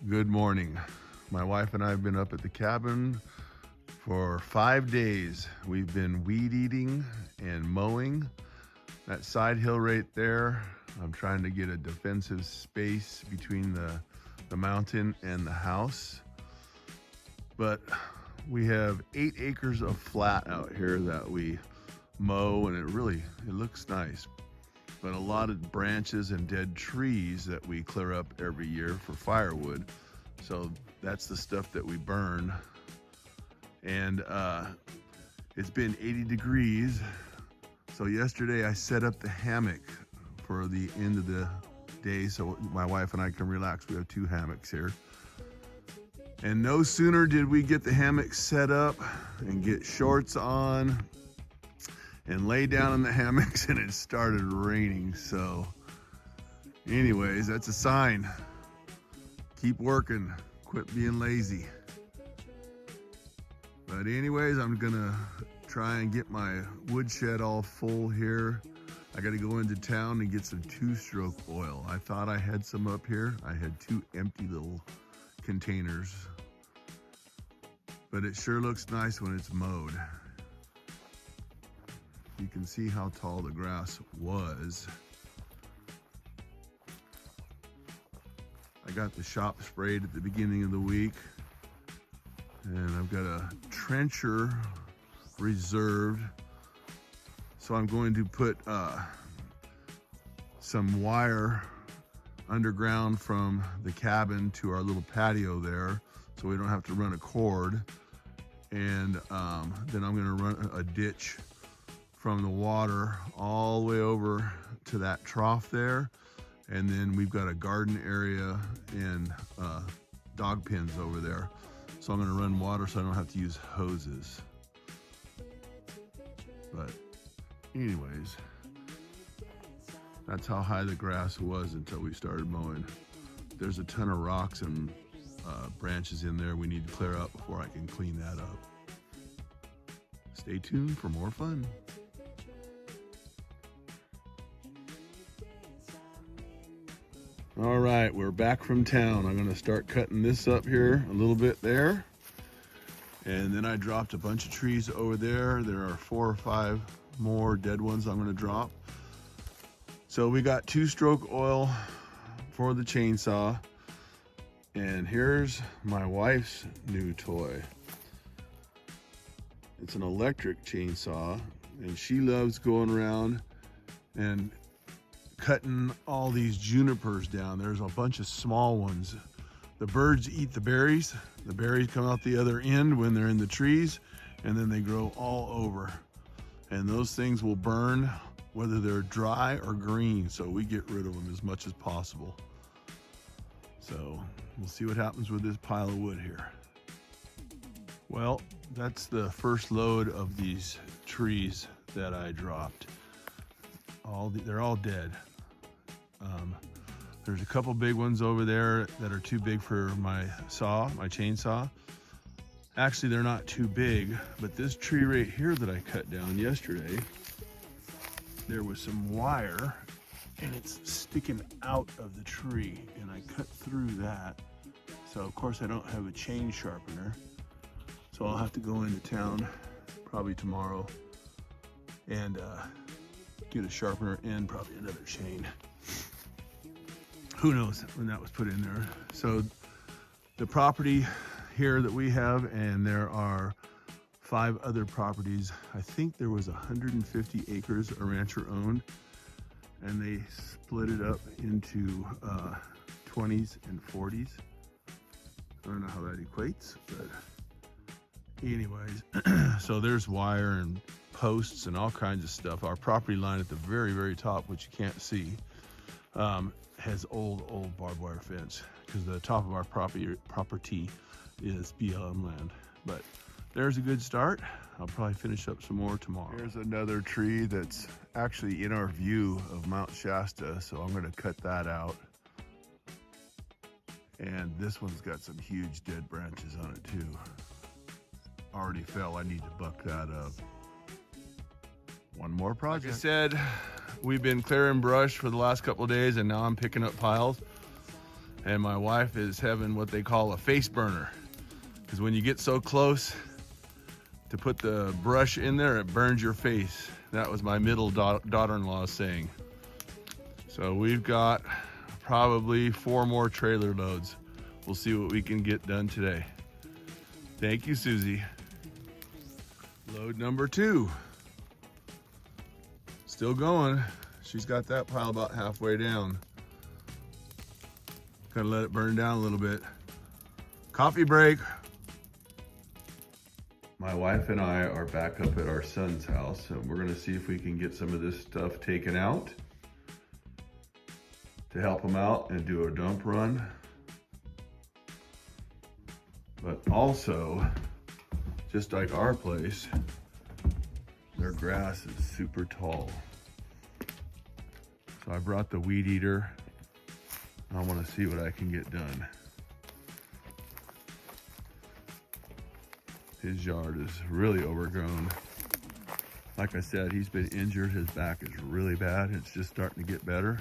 Good morning. My wife and I have been up at the cabin for 5 days. We've been weed eating and mowing. That side hill right there, I'm trying to get a defensive space between the mountain and the house. But we have 8 acres of flat out here that we mow, and it looks nice. But a lot of branches and dead trees that we clear up every year for firewood. So that's the stuff that we burn. And it's been 80 degrees. So yesterday I set up the hammock for the end of the day so my wife and I can relax. We have 2 hammocks here. And no sooner did we get the hammock set up and get shorts on and lay down in the hammocks and it started raining. So anyways, that's a sign. Keep working, quit being lazy. But anyways, I'm gonna try and get my woodshed all full here. I gotta go into town and get some 2-stroke oil. I thought I had some up here. I had 2 empty little containers. But it sure looks nice when it's mowed. You can see how tall the grass was. I got the shop sprayed at the beginning of the week, and I've got a trencher reserved. So I'm going to put some wire underground from the cabin to our little patio there, so we don't have to run a cord. And then I'm gonna run a ditch from the water all the way over to that trough there. And then we've got a garden area and dog pens over there. So I'm gonna run water so I don't have to use hoses. But anyways, that's how high the grass was until we started mowing. There's a ton of rocks and branches in there we need to clear up before I can clean that up. Stay tuned for more fun. All right, we're back from town. I'm gonna start cutting this up here a little bit there. And then I dropped a bunch of trees over there. There are 4 or 5 more dead ones I'm gonna drop. So we got 2-stroke oil for the chainsaw. And here's my wife's new toy. It's an electric chainsaw, and she loves going around and cutting all these junipers down. There's a bunch of small ones. The birds eat the berries. The berries come out the other end when they're in the trees, and then they grow all over. And those things will burn whether they're dry or green, so we get rid of them as much as possible. So we'll see what happens with this pile of wood here. Well, that's the first load of these trees that I dropped. They're all dead. There's a couple big ones over there that are too big for my chainsaw. Actually, they're not too big, but this tree right here that I cut down yesterday, there was some wire and it's sticking out of the tree, and I cut through that. So of course I don't have a chain sharpener, so I'll have to go into town probably tomorrow and get a sharpener and probably another chain. Who knows when that was put in there. So the property here that we have, and there are 5 other properties. I think there was 150 acres a rancher owned, and they split it up into 20s and 40s. I don't know how that equates, but anyways, so there's wire and posts and all kinds of stuff. Our property line at the very, very top, which you can't see, has old barbed wire fence, because the top of our property is BLM land. But there's a good start. I'll probably finish up some more tomorrow. Here's another tree that's actually in our view of Mount Shasta, so I'm gonna cut that out. And this one's got some huge dead branches on it too. Already fell, I need to buck that up. One more project. Like I said, we've been clearing brush for the last couple of days, and now I'm picking up piles. And my wife is having what they call a face burner, because when you get so close to put the brush in there, it burns your face. That was my middle daughter-in-law saying. So we've got probably 4 more trailer loads. We'll see what we can get done today. Thank you, Susie. Load number 2. Still going. She's got that pile about halfway down. Gotta let it burn down a little bit. Coffee break. My wife and I are back up at our son's house, and we're gonna see if we can get some of this stuff taken out to help him out and do a dump run. But also, just like our place, their grass is super tall. So I brought the weed eater. I want to see what I can get done. His yard is really overgrown. Like I said, he's been injured. His back is really bad. It's just starting to get better.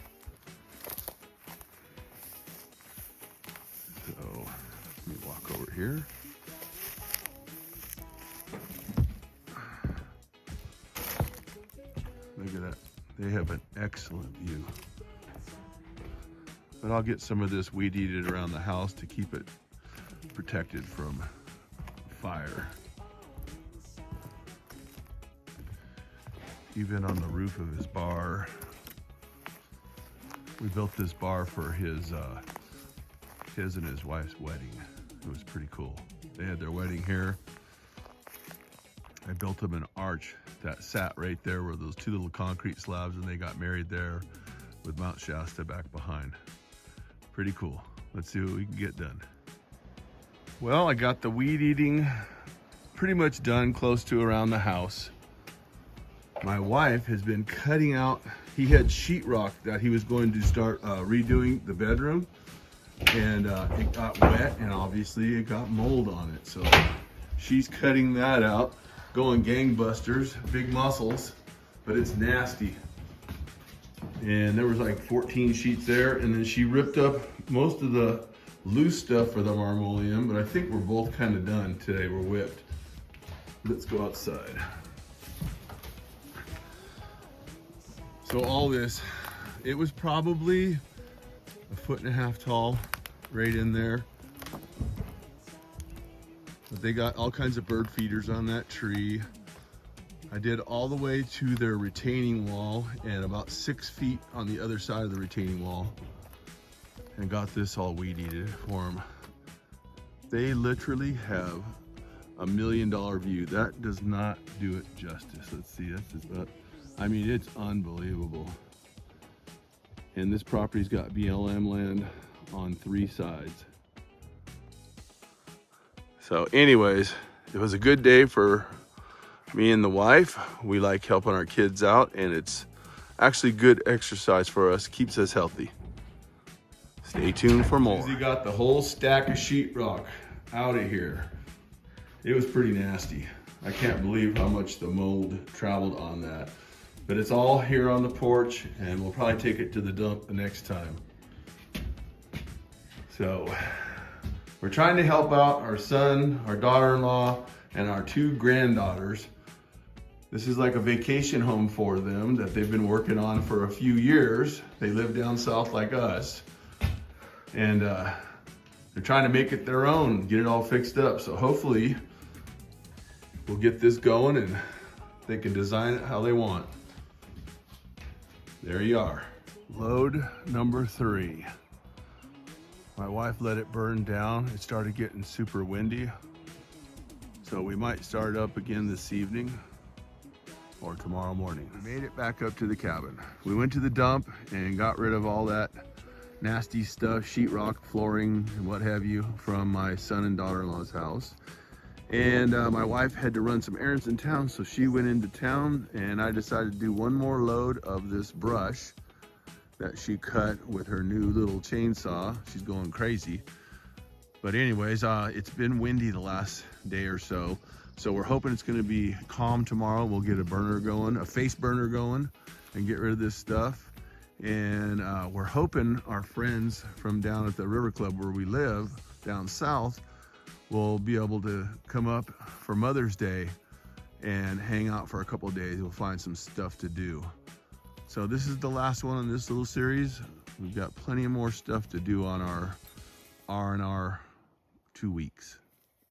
So let me walk over here. Look at that. They have an excellent view. But I'll get some of this weed eated around the house to keep it protected from fire. Even on the roof of his bar. We built this bar for his and his wife's wedding. It was pretty cool. They had their wedding here. I built them an arch that sat right there where those 2 little concrete slabs, and they got married there with Mount Shasta back behind. Pretty cool. Let's see what we can get done. Well, I got the weed eating pretty much done, close to around the house. My wife has been cutting out, he had sheetrock that he was going to start redoing the bedroom, and it got wet, and obviously it got mold on it. So she's cutting that out, going gangbusters, big muscles, but it's nasty. And there was like 14 sheets there, and then she ripped up most of the loose stuff for the marmoleum, but I think we're both kind of done today. We're whipped. Let's go outside. So all this, it was probably 1.5 feet tall, right in there. But they got all kinds of bird feeders on that tree. I did all the way to their retaining wall and about 6 feet on the other side of the retaining wall, and got this all weed-eated for them. They literally have $1 million view. That does not do it justice. Let's see, that's just about, I mean, it's unbelievable. And this property's got BLM land on 3 sides. So anyways, it was a good day for me and the wife. We like helping our kids out, and it's actually good exercise for us, keeps us healthy. Stay tuned for more. He got the whole stack of sheetrock out of here. It was pretty nasty. I can't believe how much the mold traveled on that. But it's all here on the porch, and we'll probably take it to the dump the next time. So we're trying to help out our son, our daughter-in-law, and our 2 granddaughters. This is like a vacation home for them that they've been working on for a few years. They live down south like us. And they're trying to make it their own, get it all fixed up. So hopefully we'll get this going and they can design it how they want. There you are. Load number 3. My wife let it burn down. It started getting super windy. So we might start up again this evening or tomorrow morning. We made it back up to the cabin. We went to the dump and got rid of all that nasty stuff, sheetrock, flooring, and what have you, from my son and daughter-in-law's house. And my wife had to run some errands in town, so she went into town, and I decided to do one more load of this brush that she cut with her new little chainsaw. She's going crazy. But anyways, it's been windy the last day or so, so we're hoping it's gonna be calm tomorrow. We'll get a burner going, a face burner going, and get rid of this stuff. And we're hoping our friends from down at the River Club where we live down south will be able to come up for Mother's Day and hang out for a couple of days. We'll find some stuff to do. So this is the last one in this little series. We've got plenty more stuff to do on our R&R 2 weeks.